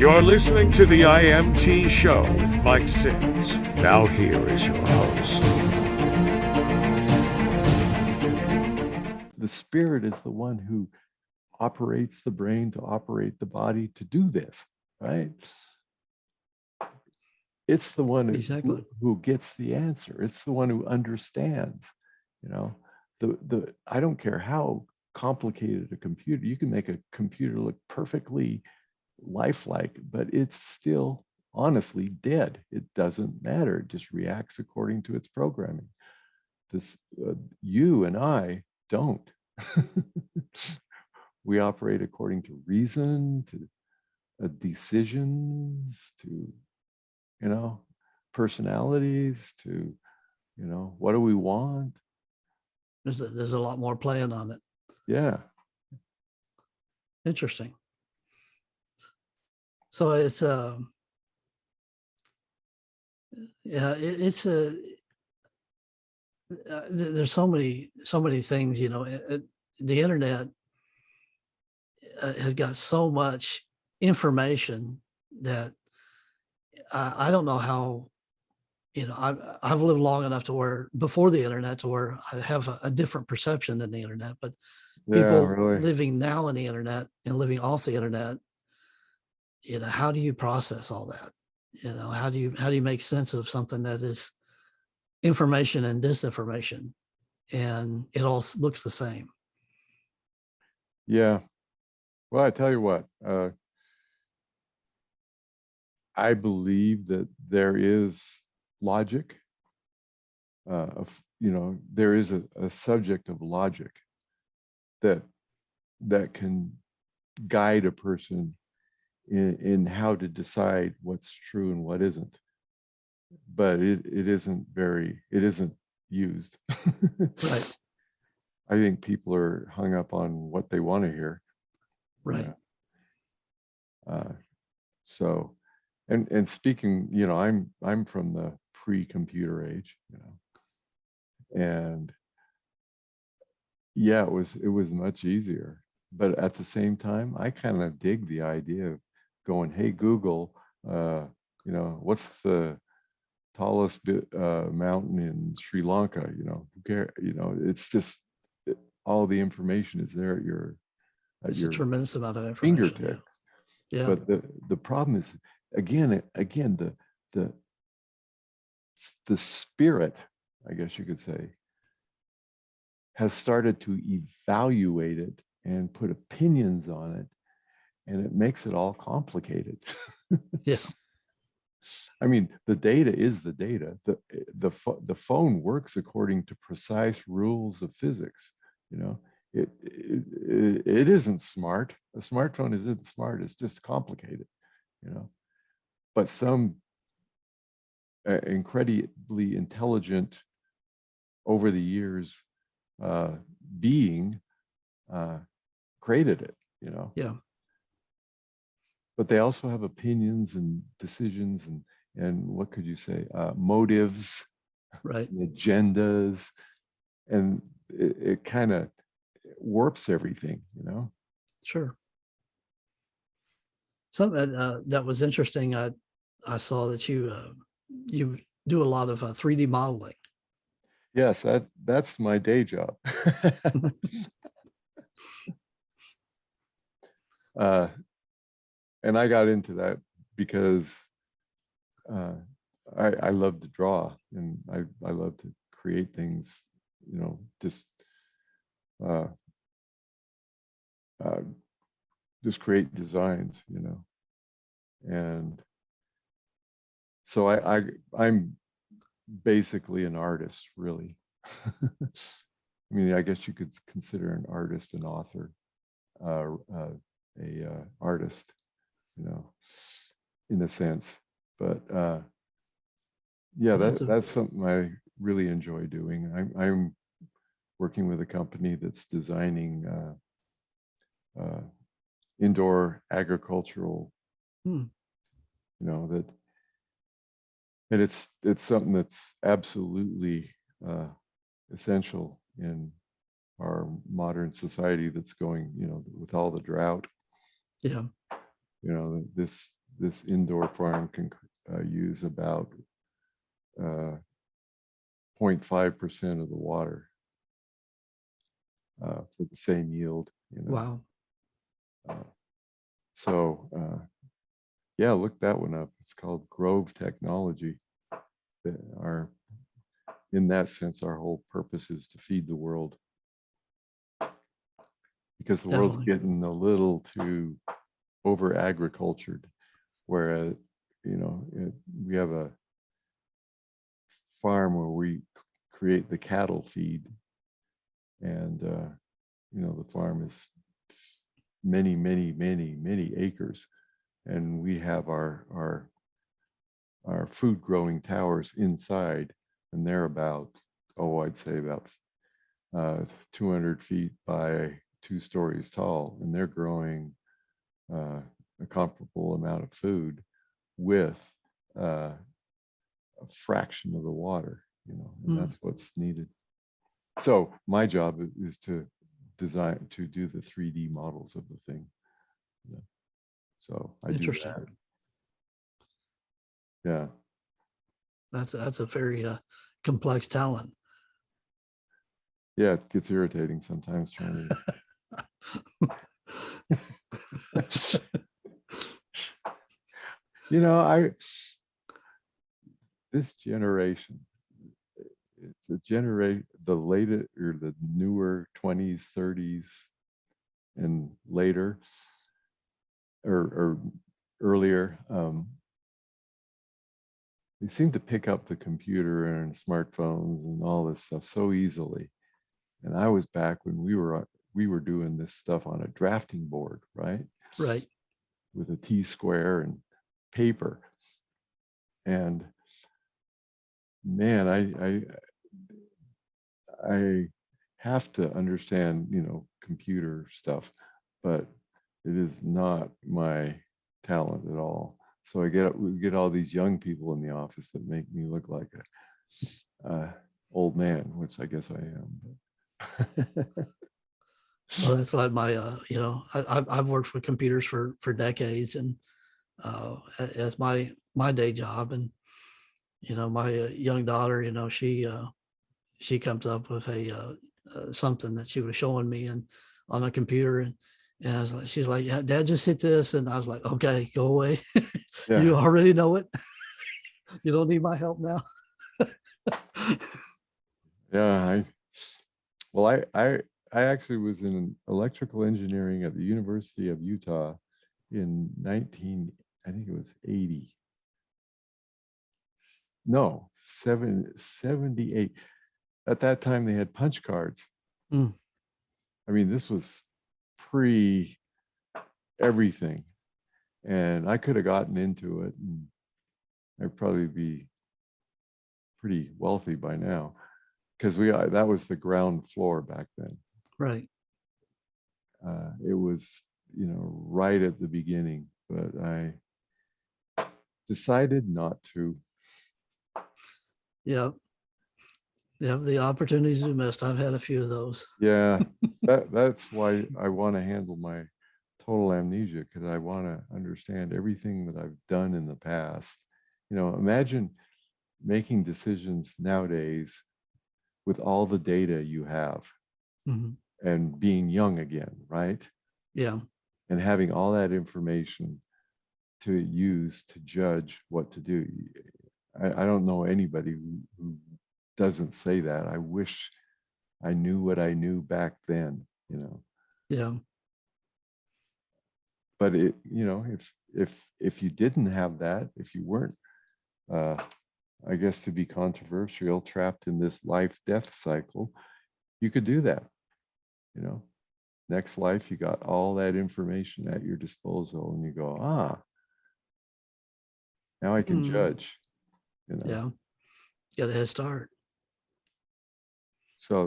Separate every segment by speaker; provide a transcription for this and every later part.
Speaker 1: You're listening to the IMT Show with Mike Sims. Now here is your host.
Speaker 2: The spirit is the one who operates the brain to operate the body to do this, right? It's the one who gets the answer. It's the one who understands, you know. I don't care how complicated a computer, you can make a computer look perfectly lifelike, but it's still honestly dead. It doesn't matter. It just reacts according to its programming. You and I don't. We operate according to reason, to decisions, to, personalities, to, what do we want?
Speaker 3: There's a lot more playing on it.
Speaker 2: Yeah.
Speaker 3: Interesting. So it's there's so many things, the internet has got so much information that I don't know how, I've lived long enough to where before the internet to where I have a different perception than the internet, but people living now on the internet and living off the internet, how do you process all that? How do you make sense of something that is information and disinformation and it all looks the same?
Speaker 2: Yeah. Well, I tell you what, I believe that there is logic. There is a subject of logic that can guide a person in how to decide what's true and what isn't. But it isn't used.
Speaker 3: Right.
Speaker 2: I think people are hung up on what they want to hear.
Speaker 3: Right.
Speaker 2: So, and speaking, I'm from the pre-computer age, and yeah, it was much easier. But at the same time, I kind of dig the idea of going, hey, Google, what's the tallest mountain in Sri Lanka? Who cares? It's just all the information is there at your
Speaker 3: a tremendous amount of information.
Speaker 2: Fingertips.
Speaker 3: Yeah.
Speaker 2: But the problem is, again, the spirit, I guess you could say, has started to evaluate it and put opinions on it, and it makes it all complicated.
Speaker 3: Yeah.
Speaker 2: I mean, the data is the data. The phone works according to precise rules of physics. It isn't smart. A smartphone isn't smart. It's just complicated. But some incredibly intelligent, over the years, being created it.
Speaker 3: Yeah.
Speaker 2: But they also have opinions and decisions and what could you say, motives,
Speaker 3: right,
Speaker 2: and agendas, and it kind of warps everything,
Speaker 3: Sure. Something that was interesting. I saw that you do a lot of 3D modeling.
Speaker 2: Yes, that's my day job. And I got into that because I love to draw, and I love to create things, just create designs, and so I'm basically an artist, really. I mean, I guess you could consider an artist an author, artist, in a sense. But yeah, that's something I really enjoy doing. I'm working with a company that's designing indoor agricultural, that, and it's something that's absolutely essential in our modern society that's going, with all the drought.
Speaker 3: Yeah.
Speaker 2: This this indoor farm can use about 0.5% of the water for the same yield.
Speaker 3: Wow.
Speaker 2: So yeah, look that one up. It's called Grove Technology. In that sense, our whole purpose is to feed the world, because the world's
Speaker 3: Definitely.
Speaker 2: getting a little too over agricultured, where we have a farm where we create the cattle feed, and the farm is many acres, and we have our food growing towers inside, and they're about, I'd say about 200 feet by 2 stories tall, and they're growing a comparable amount of food with a fraction of the water, and that's what's needed. So my job is to do the 3D models of the thing. So I do
Speaker 3: Interesting.
Speaker 2: that. Yeah.
Speaker 3: That's a very complex talent.
Speaker 2: Yeah, it gets irritating sometimes trying to. This generation, it's the later or the newer 20s, 30s, and later or earlier. They seem to pick up the computer and smartphones and all this stuff so easily. And I was back when we were doing this stuff on a drafting board, right?
Speaker 3: Right.
Speaker 2: With a T-square and paper. And man, I have to understand, computer stuff, but it is not my talent at all. So we get all these young people in the office that make me look like a old man, which I guess I am. But
Speaker 3: Well, that's like my, I've worked with computers for decades, and as my day job, and my young daughter, she comes up with a something that she was showing me and on the computer, and I was like, she's like, yeah, Dad just hit this, and I was like, okay, go away.
Speaker 2: yeah,
Speaker 3: You already know it. You don't need my help now.
Speaker 2: yeah. I actually was in electrical engineering at the University of Utah in I think it was 80. No, 78. At that time, they had punch cards.
Speaker 3: Mm.
Speaker 2: I mean, this was pre everything. And I could have gotten into it, and I'd probably be pretty wealthy by now, because that was the ground floor back then.
Speaker 3: Right.
Speaker 2: It was, right at the beginning, but I decided not to.
Speaker 3: Yeah. Yeah. The opportunities we missed. I've had a few of those.
Speaker 2: Yeah, that's why I want to handle my total amnesia, because I want to understand everything that I've done in the past. Imagine making decisions nowadays with all the data you have, and being young again, right?
Speaker 3: Yeah.
Speaker 2: And having all that information to use to judge what to do. I don't know anybody who doesn't say that. I wish I knew what I knew back then,
Speaker 3: Yeah.
Speaker 2: But if you didn't have that, if you weren't, I guess, to be controversial, trapped in this life-death cycle, you could do that. Next life, you got all that information at your disposal, and you go, now I can judge.
Speaker 3: Yeah. Got a head start.
Speaker 2: So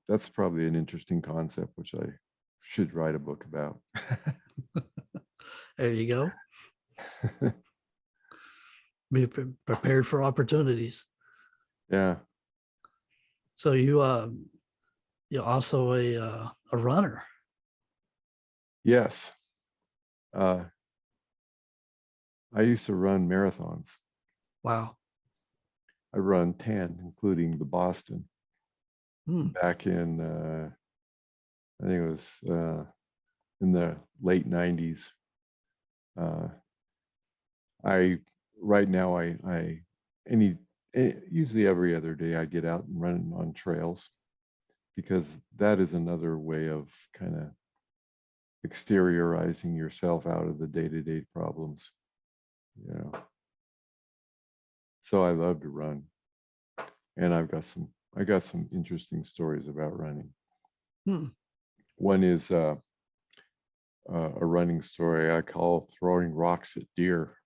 Speaker 2: that's probably an interesting concept, which I should write a book about.
Speaker 3: There you go. Be prepared for opportunities.
Speaker 2: Yeah.
Speaker 3: So you're also a runner.
Speaker 2: Yes. I used to run marathons.
Speaker 3: Wow.
Speaker 2: I run 10, including the Boston,
Speaker 3: Hmm.
Speaker 2: back in, I think it was in the late 90s. I right now usually every other day I get out and run on trails, because that is another way of kind of exteriorizing yourself out of the day-to-day problems, you know. So I love to run, and I got some interesting stories about running.
Speaker 3: Hmm.
Speaker 2: One is a running story I call throwing rocks at deer.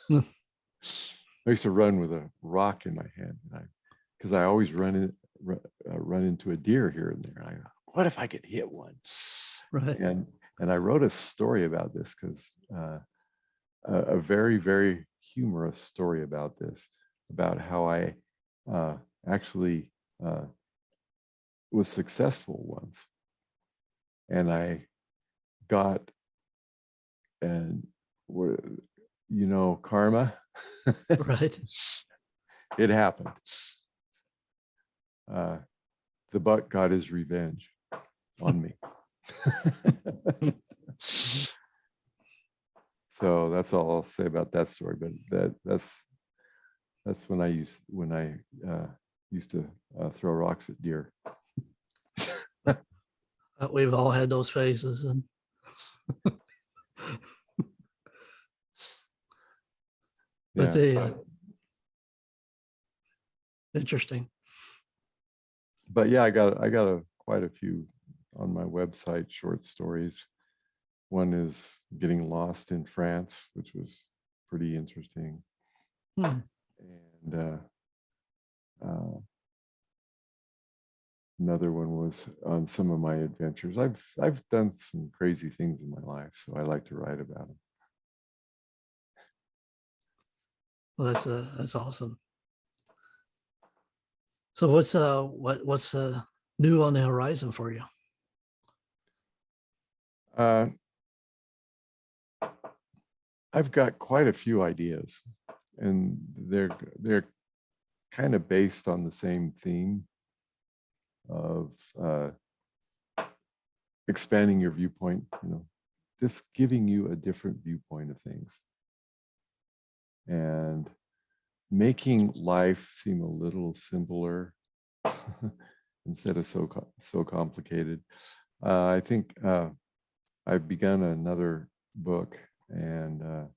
Speaker 3: Hmm.
Speaker 2: I used to run with a rock in my hand, because I always run into a deer here and there. What if I could hit one?
Speaker 3: Right.
Speaker 2: And I wrote a story about this, because a very, very humorous story about this, about how I actually was successful once, and I got, and karma.
Speaker 3: Right.
Speaker 2: It happened. The buck got his revenge on me. So that's all I'll say about that story. But that's when I used to throw rocks at deer.
Speaker 3: We've all had those phases, and but
Speaker 2: Yeah.
Speaker 3: the interesting.
Speaker 2: But yeah, I got quite a few on my website, short stories. One is getting lost in France, which was pretty interesting.
Speaker 3: Hmm.
Speaker 2: And another one was on some of my adventures. I've done some crazy things in my life, so I like to write about them.
Speaker 3: Well, that's awesome. So what's new on the horizon for you?
Speaker 2: I've got quite a few ideas, and they're kind of based on the same theme of expanding your viewpoint, just giving you a different viewpoint of things, and making life seem a little simpler instead of so complicated. I think I've begun another book, and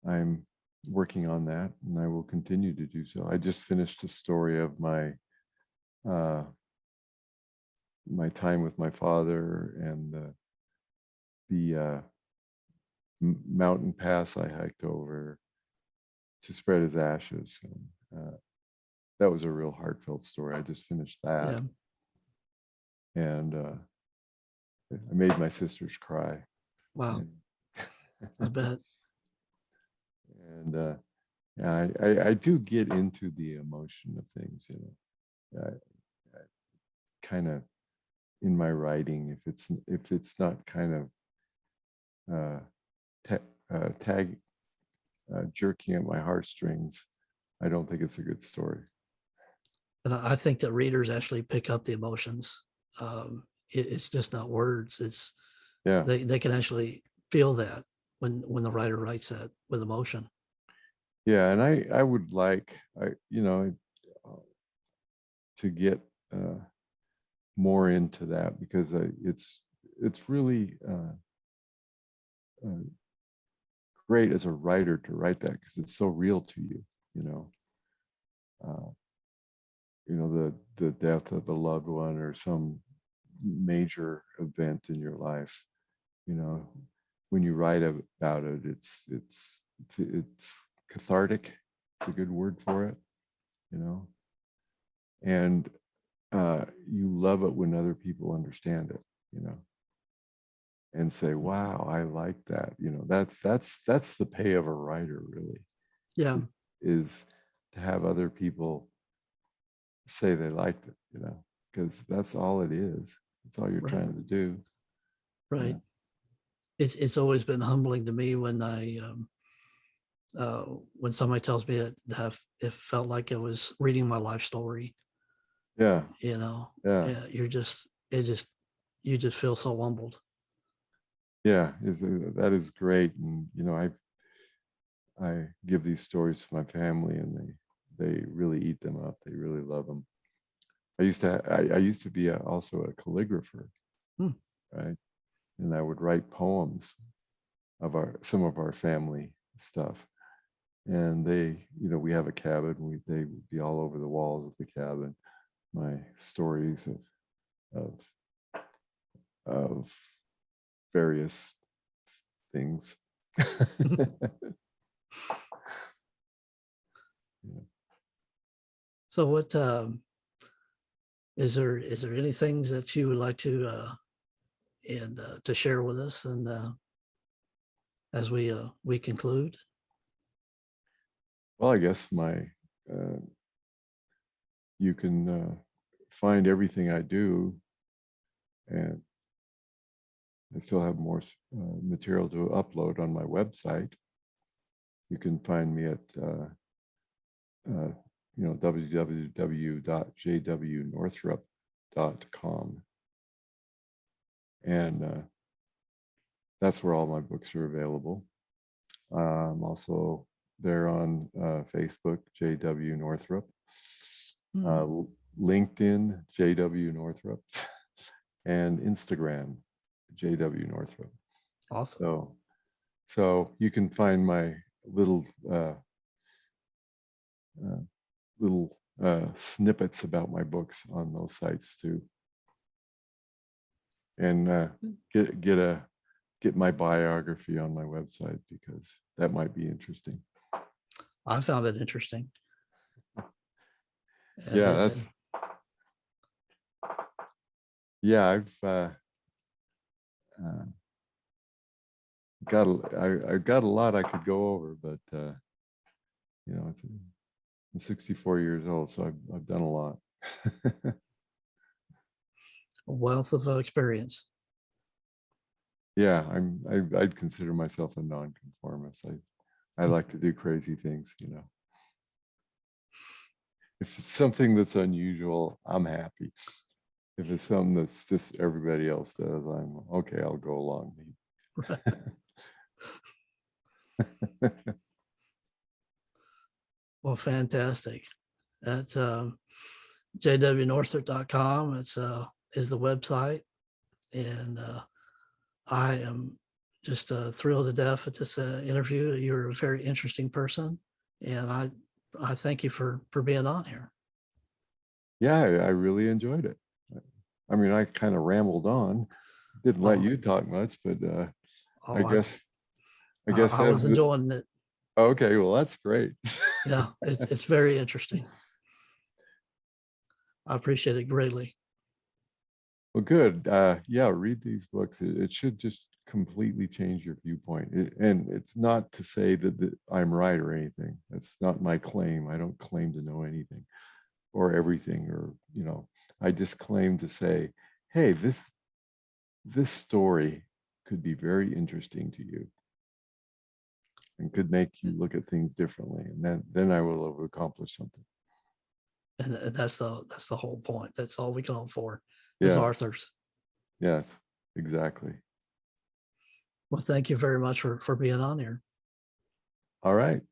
Speaker 2: I'm working on that, and I will continue to do so. I just finished a story of my my time with my father, and the mountain pass I hiked over to spread his ashes. And, that was a real heartfelt story. I just finished that.
Speaker 3: Yeah.
Speaker 2: And I made my sisters cry.
Speaker 3: Wow.
Speaker 2: And,
Speaker 3: I bet.
Speaker 2: and yeah, I do get into the emotion of things, I kind of, in my writing, if it's not kind of jerking at my heartstrings, I don't think it's a good story.
Speaker 3: And I think that readers actually pick up the emotions. It's just not words. It's
Speaker 2: Yeah.
Speaker 3: they can actually feel that when the writer writes that with emotion.
Speaker 2: Yeah, and I would like to get more into that, because it's really great as a writer to write that, because it's so real to you. The death of a loved one, or some major event in your life. When you write about it, it's cathartic. It's a good word for it. And you love it when other people understand it, and say, wow, I like that. That's the pay of a writer, really.
Speaker 3: Yeah.
Speaker 2: Is to have other people say they liked it, because that's all it is. That's all you're
Speaker 3: Right.
Speaker 2: trying to do.
Speaker 3: Right. it's always been humbling to me when when somebody tells me it felt like it was reading my life story.
Speaker 2: Yeah.
Speaker 3: Yeah,
Speaker 2: Yeah.
Speaker 3: you just feel so humbled.
Speaker 2: Yeah. That is great. And, I give these stories to my family, and they really eat them up. They really love them. I used to be also a calligrapher,
Speaker 3: Hmm.
Speaker 2: right? And I would write poems of some of our family stuff. And we have a cabin. They would be all over the walls of the cabin. My stories of various things.
Speaker 3: So what is there any things that you would like to to share with us, and as we conclude?
Speaker 2: Well, I guess you can find everything I do, and I still have more material to upload on my website. You can find me at www.jwnorthrup.com, and that's where all my books are available. I'm also there on Facebook, JW Northrup, LinkedIn, JW Northrup, and Instagram, JW Northrup.
Speaker 3: Awesome.
Speaker 2: So you can find my little snippets about my books on those sites too, and get my biography on my website, because that might be interesting.
Speaker 3: I found it interesting.
Speaker 2: Yeah, I've I've got a lot I could go over, but I'm 64 years old, so I've done a lot.
Speaker 3: a wealth of experience.
Speaker 2: Yeah, I'd consider myself a nonconformist. I like to do crazy things, If it's something that's unusual, I'm happy. If it's something that's just everybody else does, I'm okay, I'll go along.
Speaker 3: Right. Well, fantastic. That's jwnorthrup.com. It's is the website, and I am just thrilled to death at this interview. You're a very interesting person, and I thank you for being on here.
Speaker 2: Yeah, I really enjoyed it. I mean, I kind of rambled on, didn't let you talk much, but I guess
Speaker 3: I was enjoying it.
Speaker 2: Okay, well, that's great.
Speaker 3: Yeah, it's very interesting. I appreciate it greatly.
Speaker 2: Well, good. Yeah, read these books. It should just completely change your viewpoint. And it's not to say that I'm right or anything. That's not my claim. I don't claim to know anything or everything, or I just claim to say, hey, this story could be very interesting to you and could make you look at things differently, and then I will have accomplished something.
Speaker 3: And that's the whole point. That's all we can hope for
Speaker 2: Yeah.
Speaker 3: as authors.
Speaker 2: Yes, exactly.
Speaker 3: Well, thank you very much for being on here.
Speaker 2: All right.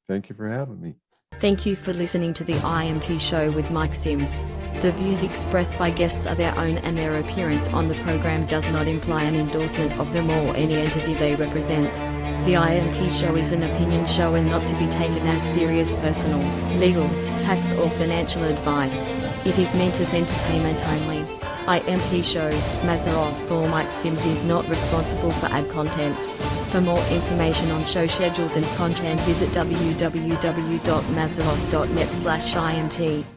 Speaker 2: Thank you for having me.
Speaker 4: Thank you for listening to the IMT show with Mike Sims. The views expressed by guests are their own, and their appearance on the program does not imply an endorsement of them or any entity they represent. The IMT show is an opinion show and not to be taken as serious personal, legal, tax or financial advice. It is meant as entertainment only. IMT show, Mazarov or Mike Sims is not responsible for ad content. For more information on show schedules and content, visit www.mazarov.net/IMT.